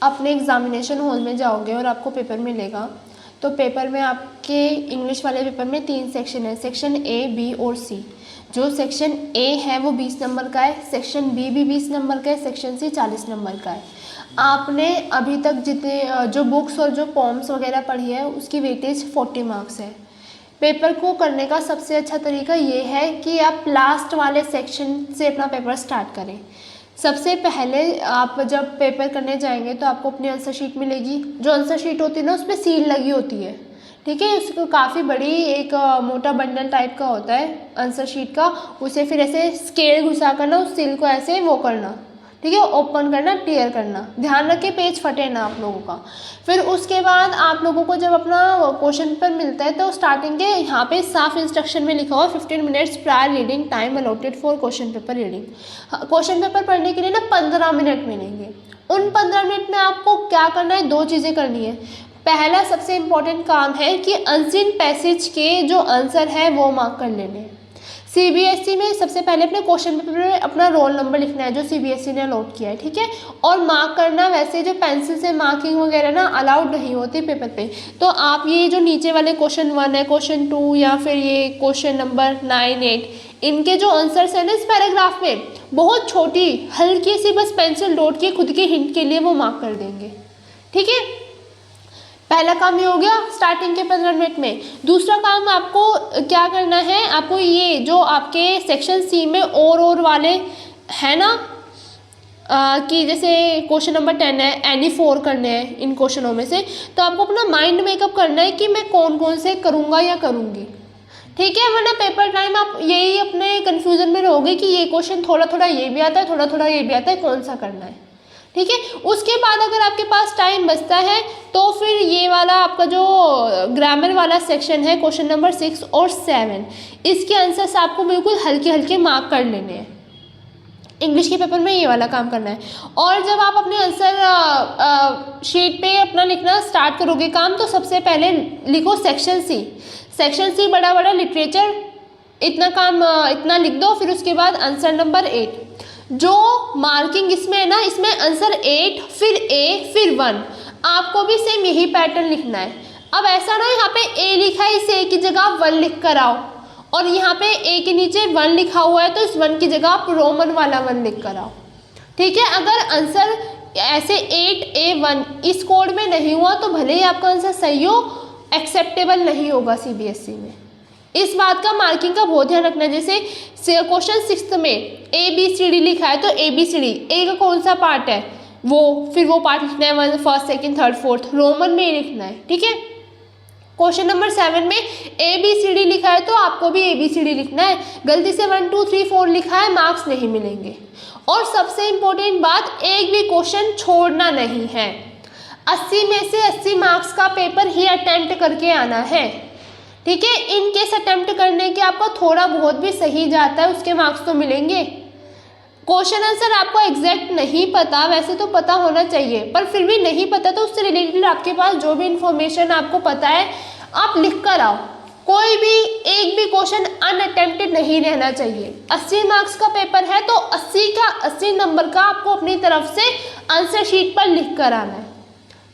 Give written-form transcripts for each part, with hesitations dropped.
अपने examination hall में जाओगे और आपको पेपर मिलेगा, तो पेपर में आपके इंग्लिश वाले पेपर में 3 सेक्शन है, सेक्शन ए, बी और सी। जो सेक्शन ए है वो 20 नंबर का है, सेक्शन बी भी 20 नंबर का है, सेक्शन सी 40 नंबर का है। आपने अभी तक जितने जो बुक्स और जो पॉम्स वगैरह पढ़ी है उसकी वेटेज 40 मार्क्स है। पेपर को करने का सबसे अच्छा तरीका ये है कि आप लास्ट वाले सेक्शन से अपना पेपर स्टार्ट करें। सबसे पहले आप जब पेपर करने जाएंगे तो आपको अपनी आंसर शीट मिलेगी। जो आंसर शीट होती है ना उसमें सील लगी होती है, ठीक है। उसको काफ़ी बड़ी एक मोटा बंडल टाइप का होता है आंसर शीट का। उसे फिर ऐसे स्केल घुसा कर ना उस सील को ऐसे वो करना, ठीक है, ओपन करना, टीयर करना। ध्यान रखिए पेज फटे ना आप लोगों का। फिर उसके बाद आप लोगों को जब अपना क्वेश्चन पेपर मिलता है तो स्टार्टिंग के यहाँ पे साफ इंस्ट्रक्शन में लिखा हुआ 15 minutes prior reading time allotted for question paper reading. Question paper पढ़ने के लिए ना 15 मिनट मिलेंगे। उन 15 मिनट में आपको क्या करना है, 2 चीज़ें करनी है। पहला सबसे इम्पोर्टेंट काम है कि अनसीन पैसेज के जो आंसर है वो मार्क कर लेने हैं। सीबीएसई में सबसे पहले अपने क्वेश्चन पेपर में अपना रोल नंबर लिखना है जो सीबीएसई ने अलॉट किया है, ठीक है। और मार्क करना, वैसे जो पेंसिल से मार्किंग वगैरह ना अलाउड नहीं होती पेपर पे। तो आप ये जो नीचे वाले क्वेश्चन 1 है, क्वेश्चन 2 या फिर ये क्वेश्चन नंबर 9, 8, इनके जो आंसर्स हैं ना इस पैराग्राफ में बहुत छोटी हल्की सी बस पेंसिल डॉट की खुद के हिंट के लिए वो मार्क कर देंगे, ठीक है। पहला काम ये हो गया स्टार्टिंग के 15 मिनट में। दूसरा काम आपको क्या करना है, आपको ये जो आपके सेक्शन सी में और वाले है ना कि जैसे क्वेश्चन नंबर 10 है, एनी 4 करने हैं इन क्वेश्चनों में से, तो आपको अपना माइंड मेकअप करना है कि मैं कौन कौन से करूँगा या करूँगी, ठीक है। वरना पेपर टाइम आप यही अपने कन्फ्यूज़न में रहोगे कि ये क्वेश्चन थोड़ा थोड़ा ये भी आता है, थोड़ा थोड़ा ये भी आता है, कौन सा करना है, ठीक है। उसके बाद अगर आपके पास टाइम बचता है तो फिर ये वाला आपका जो ग्रामर वाला सेक्शन है क्वेश्चन नंबर 6 और 7, इसके आंसर्स आपको बिल्कुल हल्के हल्के मार्क कर लेने हैं। इंग्लिश के पेपर में ये वाला काम करना है। और जब आप अपने आंसर शीट पे अपना लिखना स्टार्ट करोगे काम, तो सबसे पहले लिखो सेक्शन सी। सेक्शन सी बड़ा बड़ा लिटरेचर, इतना काम इतना लिख दो। फिर उसके बाद आंसर नंबर 8, जो मार्किंग इसमें है ना, इसमें आंसर 8 फिर ए फिर 1, आपको भी सेम यही पैटर्न लिखना है। अब ऐसा ना यहाँ पे ए लिखा है, इस ए की जगह 1 लिख कर आओ, और यहाँ पे ए के नीचे 1 लिखा हुआ है तो इस 1 की जगह आप रोमन वाला 1 लिख कर आओ, ठीक है। अगर आंसर ऐसे 8A1 इस कोड में नहीं हुआ तो भले ही आपका आंसर सही हो, एक्सेप्टेबल नहीं होगा सीबीएसई में। इस बात का मार्किंग का बहुत ध्यान रखना है। जैसे क्वेश्चन 6 में ABCD लिखा है तो ABCD ए का कौन सा पार्ट है वो, फिर वो पार्ट लिखना है 1, first, second, third, fourth, Roman में लिखना है, ठीक है। क्वेश्चन नंबर 7 में ABCD लिखा है तो आपको भी ABCD लिखना है। गलती से 1, 2, 3, 4 लिखा है, मार्क्स नहीं मिलेंगे। और सबसे इम्पोर्टेंट बात, एक भी क्वेश्चन छोड़ना नहीं है। 80 में से 80 मार्क्स का पेपर ही अटेम्प्ट करके आना है, ठीक है। इन केस अटेम्प्ट करने के आपको थोड़ा बहुत भी सही जाता है उसके मार्क्स तो मिलेंगे। क्वेश्चन आंसर आपको एग्जैक्ट नहीं पता, वैसे तो पता होना चाहिए, पर फिर भी नहीं पता तो उससे रिलेटेड आपके पास जो भी इंफॉर्मेशन आपको पता है आप लिख कर आओ। कोई भी एक भी क्वेश्चन अनअटेम्प्टेड नहीं रहना चाहिए। 80 मार्क्स का पेपर है तो 80 नंबर का आपको अपनी तरफ से आंसर शीट पर लिख कर आना है,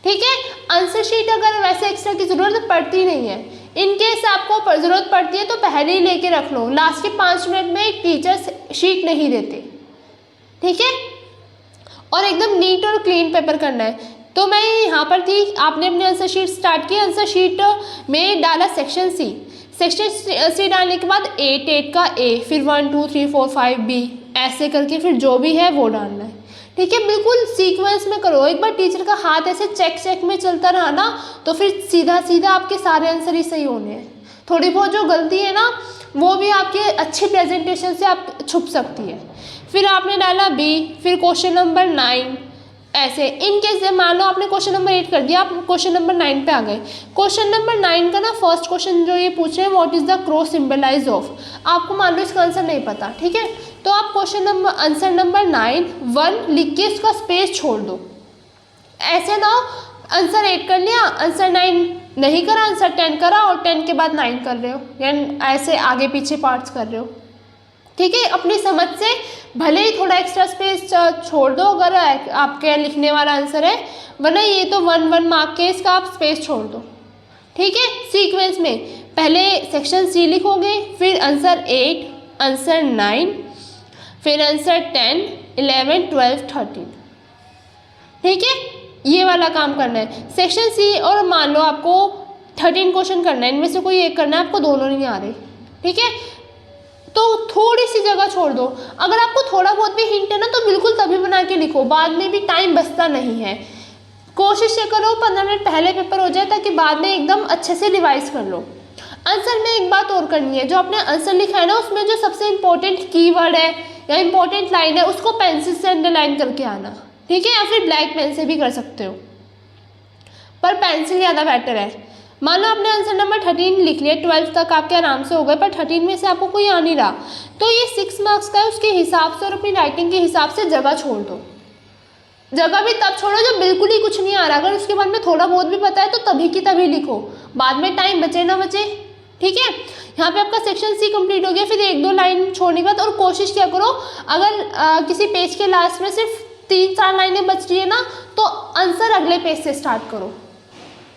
ठीक है। आंसर शीट अगर वैसे एक्स्ट्रा की जरूरत पड़ती नहीं है, इन केस आपको जरूरत पड़ती है तो पहले ही लेके रख लो। लास्ट के 5 मिनट में एक टीचर शीट नहीं देते, ठीक है। और एकदम नीट और क्लीन पेपर करना है। तो मैं यहाँ पर थी, आपने अपने आंसर शीट स्टार्ट की, आंसर शीट में डाला सेक्शन सी। सेक्शन सी डालने के बाद 8 का ए, फिर 1, 2, 3, 4, 5 बी, ऐसे करके फिर जो भी है वो डालना है, ठीक है। बिल्कुल सीक्वेंस में करो। एक बार टीचर का हाथ ऐसे चेक में चलता रहा ना तो फिर सीधा सीधा आपके सारे आंसर ही सही होने हैं। थोड़ी बहुत जो गलती है ना वो भी आपके अच्छी प्रेजेंटेशन से आप छुप सकती है। फिर आपने डाला बी, फिर क्वेश्चन नंबर 9, ऐसे। इन केस मान लो आपने क्वेश्चन नंबर 8 कर दिया, आप क्वेश्चन नंबर 9 पे आ गए। क्वेश्चन नंबर 9 का ना फर्स्ट क्वेश्चन जो ये पूछ रहे हैं, what is the cross symbolise of, आपको मान लो इसका आंसर नहीं पता, ठीक है। तो आप क्वेश्चन नंबर आंसर नंबर 9 1 लिख के इसका स्पेस छोड़ दो। ऐसे ना आंसर 8 कर लिया, आंसर 9 नहीं करा, आंसर 10 करा और 10 के बाद 9 कर रहे हो, यानी ऐसे आगे पीछे पार्ट्स कर रहे हो, ठीक है, अपनी समझ से भले ही थोड़ा एक्स्ट्रा स्पेस छोड़ दो अगर आपके लिखने वाला आंसर है, वरना ये तो 1 मार्क के इसका आप स्पेस छोड़ दो। ठीक है, सीक्वेंस में पहले सेक्शन सी लिखोगे, फिर आंसर 8, आंसर 9, फिर आंसर 10, 11, 12, 13। ठीक है, ये वाला काम करना है सेक्शन सी। और मान लो आपको 13 क्वेश्चन करना है, इनमें से कोई एक करना है, आपको दोनों नहीं आ रहे। ठीक है, तो थोड़ी सी जगह छोड़ दो। अगर आपको थोड़ा बहुत भी हिंट है ना तो बिल्कुल तभी बना के लिखो, बाद में भी टाइम बचता नहीं है। कोशिश ये करो 15 मिनट पहले पेपर हो जाए ताकि बाद में एकदम अच्छे से रिवाइज कर लो। आंसर में एक बात और करनी है, जो आपने आंसर लिखा है ना उसमें जो सबसे इंपॉर्टेंट कीवर्ड है या इंपॉर्टेंट लाइन है उसको पेंसिल से अंडरलाइन करके आना। ठीक है, या फिर ब्लैक पेन से भी कर सकते हो, पर पेंसिल ज़्यादा बेटर है। मान लो आपने आंसर नंबर 13 लिख लिया, 12 तक आपके आराम से हो गए, पर 13 में से आपको कोई आ नहीं रहा, तो ये 6 मार्क्स का है, उसके हिसाब से और अपनी राइटिंग के हिसाब से जगह छोड़ दो। जगह भी तब छोड़ो जब बिल्कुल ही कुछ नहीं आ रहा। अगर उसके बाद में थोड़ा बहुत भी पता है तो तभी की तभी लिखो, बाद में टाइम बचे ना बचे। ठीक है, यहाँ पे आपका सेक्शन सी कंप्लीट हो गया। फिर 1-2 लाइन छोड़ने के बाद और कोशिश क्या करो, अगर किसी पेज के लास्ट में सिर्फ 3-4 लाइनें बच रही है ना तो आंसर अगले पेज से स्टार्ट करो।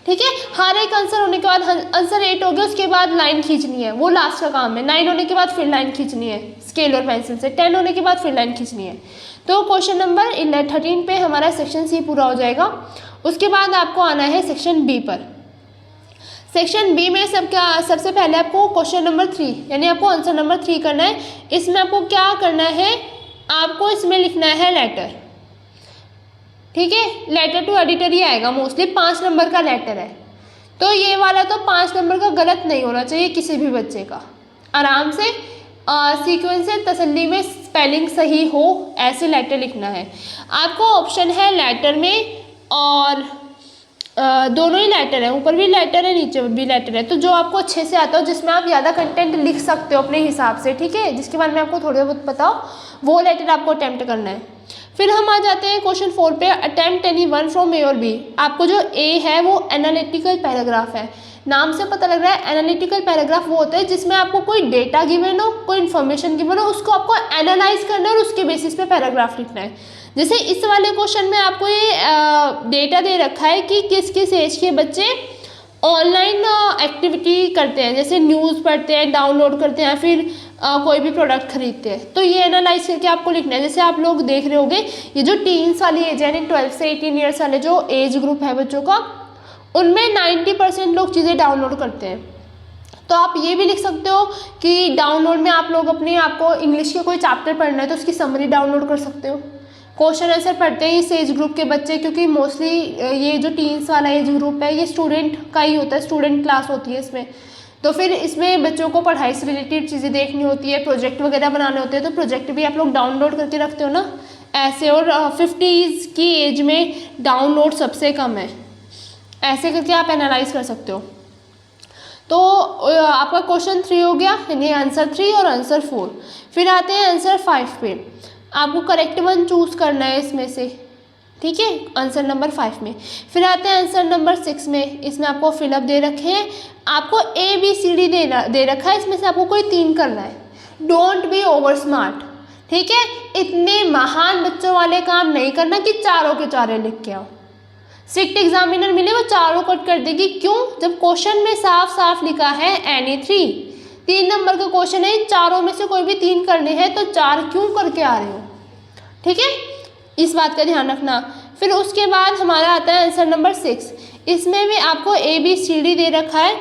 ठीक है, हर एक आंसर होने के बाद आंसर 8 हो गया, उसके बाद लाइन खींचनी है, वो लास्ट का काम है। 9 होने के बाद फिर लाइन खींचनी है स्केल और पेंसिल से, 10 होने के बाद फिर लाइन खींचनी है। तो क्वेश्चन नंबर 13 पे हमारा सेक्शन सी पूरा हो जाएगा। उसके बाद आपको आना है सेक्शन बी पर। सेक्शन बी में सबसे पहले आपको क्वेश्चन नंबर 3 यानी आपको आंसर नंबर 3 करना है। इसमें आपको क्या करना है, आपको इसमें लिखना है लेटर। ठीक है, लेटर टू एडिटर ही आएगा मोस्टली, 5 नंबर का लेटर है। तो ये वाला तो 5 नंबर का गलत नहीं होना चाहिए किसी भी बच्चे का। आराम से सीक्वेंस से तसल्ली में स्पेलिंग सही हो ऐसे लेटर लिखना है। आपको ऑप्शन है लेटर में, और दोनों ही लेटर है, ऊपर भी लेटर है नीचे भी लेटर है। तो जो आपको अच्छे से आता हो, जिसमें आप ज़्यादा कंटेंट लिख सकते हो अपने हिसाब से, ठीक है, जिसके बारे में आपको थोड़ा बहुत पता हो, वो लेटर आपको अटैम्प्ट करना है। फिर हम आ जाते हैं क्वेश्चन 4 पे, अटैम्प्ट एनी वन फ्रॉम ए और बी। आपको जो ए है वो एनालिटिकल पैराग्राफ है, नाम से पता लग रहा है। एनालिटिकल पैराग्राफ वो होता है जिसमें आपको कोई डेटा गिवन हो, कोई इन्फॉर्मेशन गिवन हो, उसको आपको एनालाइज करना है और उसके बेसिस पे पैराग्राफ लिखना है। जैसे इस वाले क्वेश्चन में आपको ये डेटा दे रखा है कि किस किस एज के बच्चे ऑनलाइन एक्टिविटी करते हैं, जैसे न्यूज़ पढ़ते हैं, डाउनलोड करते हैं, फिर कोई भी प्रोडक्ट खरीदते हैं। तो ये एनालाइज करके आपको लिखना है। जैसे आप लोग देख रहे होंगे ये जो टीन्स वाली एज है, यानी 12 से 18 ईयर्स वाले जो एज ग्रुप है बच्चों का, उनमें 90% लोग चीज़ें डाउनलोड करते हैं। तो आप ये भी लिख सकते हो कि डाउनलोड में आप लोग अपने आपको इंग्लिश के कोई चैप्टर पढ़ना है तो उसकी समरी डाउनलोड कर सकते हो। क्वेश्चन आंसर पढ़ते हैं इस एज ग्रुप के बच्चे, क्योंकि मोस्टली ये जो टीन्स वाला एज ग्रुप है ये स्टूडेंट का ही होता है, स्टूडेंट क्लास होती है इसमें। तो फिर इसमें बच्चों को पढ़ाई से रिलेटेड चीज़ें देखनी होती है, प्रोजेक्ट वगैरह बनाने होते हैं, तो प्रोजेक्ट भी आप लोग डाउनलोड करके रखते हो ना ऐसे। और 50s की एज में डाउनलोड सबसे कम है, ऐसे करके आप एनालाइज कर सकते हो। तो आपका क्वेश्चन 3 हो गया, यानी आंसर 3 और आंसर 4। फिर आते हैं आंसर 5 पे। आपको करेक्ट वन चूज़ करना है इसमें से, ठीक है, आंसर नंबर 5 में। फिर आते हैं आंसर नंबर 6 में। इसमें आपको फिलअप दे रखे हैं, आपको ABCD दे रखा है, इसमें से आपको कोई 3 करना है। डोंट बी ओवर स्मार्ट, ठीक है, इतने महान बच्चों वाले काम नहीं करना कि चारों के चारे लिख के आओ। स्ट्रिक्ट एग्जामिनर मिले वो चारों कट कर देगी। क्यों? जब क्वेश्चन में साफ साफ लिखा है एनी 3 नंबर का क्वेश्चन है, इन चारों में से कोई भी 3 करने हैं, तो 4 क्यों करके आ रहे हो? ठीक है, इस बात का ध्यान रखना। फिर उसके बाद हमारा आता है आंसर नंबर 6। इसमें भी आपको ABCD दे रखा है,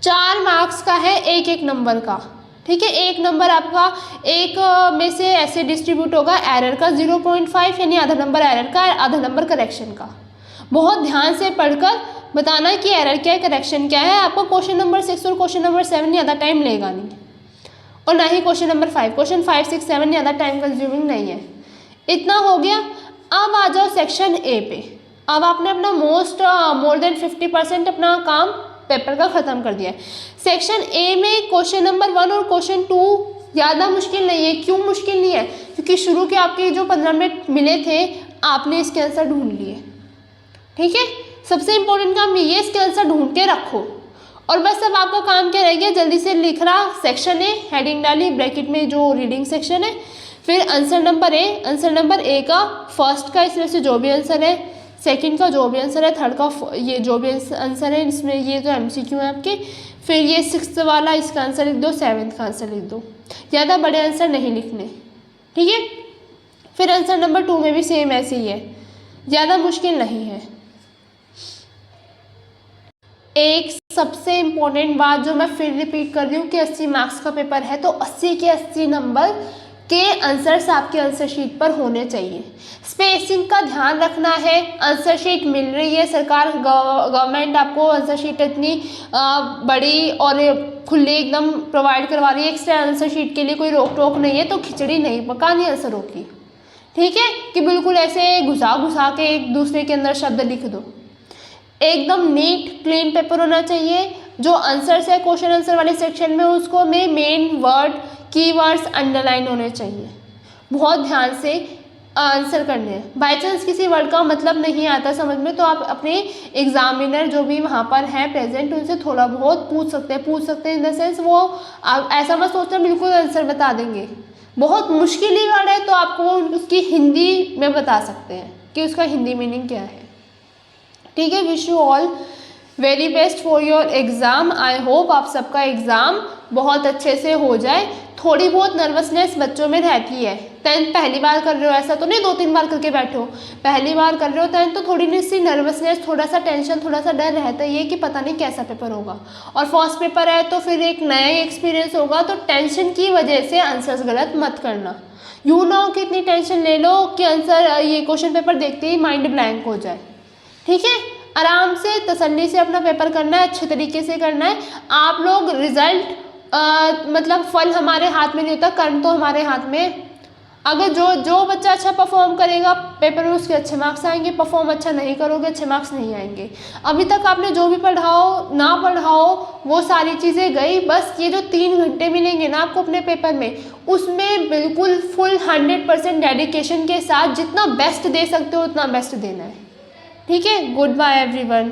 4 मार्क्स का है, एक नंबर का, ठीक है। एक नंबर आपका एक में से ऐसे डिस्ट्रीब्यूट होगा एरर का 0.5, यानी आधा नंबर एरर का, आधा नंबर करेक्शन का। बहुत ध्यान से पढ़कर बताना कि एरर क्या है, करेक्शन क्या है। आपको क्वेश्चन नंबर 6 और क्वेश्चन नंबर 7 ज़्यादा टाइम लेगा नहीं, और ना ही क्वेश्चन नंबर 5। क्वेश्चन 5, 6, 7 ज़्यादा टाइम कंज्यूमिंग नहीं है। इतना हो गया। अब आ जाओ सेक्शन ए पे। अब आपने अपना मोर देन 50% अपना काम पेपर का ख़त्म कर दिया है। सेक्शन ए में क्वेश्चन नंबर 1 और क्वेश्चन 2 ज़्यादा मुश्किल नहीं है। क्यों मुश्किल नहीं है? क्योंकि शुरू के आपके जो 15 मिनट मिले थे आपने इसके आंसर ढूंढ लिए, ठीक है। सबसे इम्पोर्टेंट काम ये, इसके आंसर ढूंढ के रखो और बस अब आपका काम क्या रह गया, जल्दी से लिखना सेक्शन ए, हेडिंग डाली, ब्रैकेट में जो रीडिंग सेक्शन है, फिर answer number A, answer number A का फर्स्ट का इसमें से जो भी आंसर है, सेकंड का जो भी आंसर है, थर्ड का ये जो भी आंसर है, इसमें ये जो एमसीक्यू है आपके, फिर ये सिक्स्थ वाला इसका आंसर लिख दो, सेवन्थ का आंसर लिख दो, ज़्यादा बड़े आंसर नहीं लिखने, ठीक है। फिर आंसर नंबर 2 में भी सेम ऐसे ही है, ज़्यादा मुश्किल नहीं है। एक सबसे इम्पोर्टेंट बात जो मैं फिर रिपीट कर रही हूँ कि 80 मार्क्स का पेपर है तो 80 के 80 नंबर के आंसर्स आपके आंसर शीट पर होने चाहिए। स्पेसिंग का ध्यान रखना है, आंसर शीट मिल रही है, सरकार गवर्नमेंट आपको आंसर शीट इतनी बड़ी और खुली एकदम प्रोवाइड करवा रही है, एक्स्ट्रा आंसर शीट के लिए कोई रोक टोक नहीं है, तो खिचड़ी नहीं पकानी आंसरों की, ठीक है, कि बिल्कुल ऐसे घुसा घुसा के एक दूसरे के अंदर शब्द लिख दो। एकदम नीट क्लीन पेपर होना चाहिए। जो आंसर्स है क्वेश्चन आंसर वाले सेक्शन में उसको में मेन वर्ड कीवर्ड्स अंडरलाइन होने चाहिए, बहुत ध्यान से आंसर करने हैं। बाय चांस किसी वर्ड का मतलब नहीं आता समझ में तो आप अपने एग्जामिनर जो भी वहाँ पर हैं प्रेजेंट उनसे थोड़ा बहुत पूछ सकते हैं इन द सेंस वो आप ऐसा मत सोचना बिल्कुल आंसर बता देंगे। बहुत मुश्किल ही वर्ड है तो आपको वो उसकी हिंदी में बता सकते हैं कि उसका हिंदी मीनिंग क्या है, ठीक है। Wish you all very best for your exam. I hope आप सबका एग्ज़ाम बहुत अच्छे से हो जाए। थोड़ी बहुत नर्वसनेस बच्चों में रहती है, 10th पहली बार कर रहे हो ऐसा तो नहीं 2-3 बार करके बैठे हो, पहली बार कर रहे हो 10th तो थोड़ी सी नर्वसनेस, थोड़ा सा टेंशन, थोड़ा सा डर रहता है ये कि पता नहीं कैसा पेपर होगा, और फर्स्ट पेपर है तो फिर एक नया एक्सपीरियंस होगा, तो टेंशन की वजह से आंसर्स गलत मत करना। यू नो कि इतनी टेंशन ले लो कि आंसर ये क्वेश्चन पेपर देखते ही माइंड ब्लैंक हो जाए, ठीक है। आराम से तसल्ली से अपना पेपर करना है, अच्छे तरीके से करना है। आप लोग रिजल्ट मतलब फल हमारे हाथ में नहीं होता, कर्म तो हमारे हाथ में। अगर जो बच्चा अच्छा परफॉर्म करेगा पेपर में उसके अच्छे मार्क्स आएंगे, परफॉर्म अच्छा नहीं करोगे अच्छे मार्क्स नहीं आएंगे। अभी तक आपने जो भी पढ़ा हो ना पढ़ा हो वो सारी चीज़ें गई, बस ये जो 3 घंटे मिलेंगे ना आपको अपने पेपर में उसमें बिल्कुल फुल 100% डेडिकेशन के साथ जितना बेस्ट दे सकते हो उतना बेस्ट देना है, ठीक है। Goodbye everyone.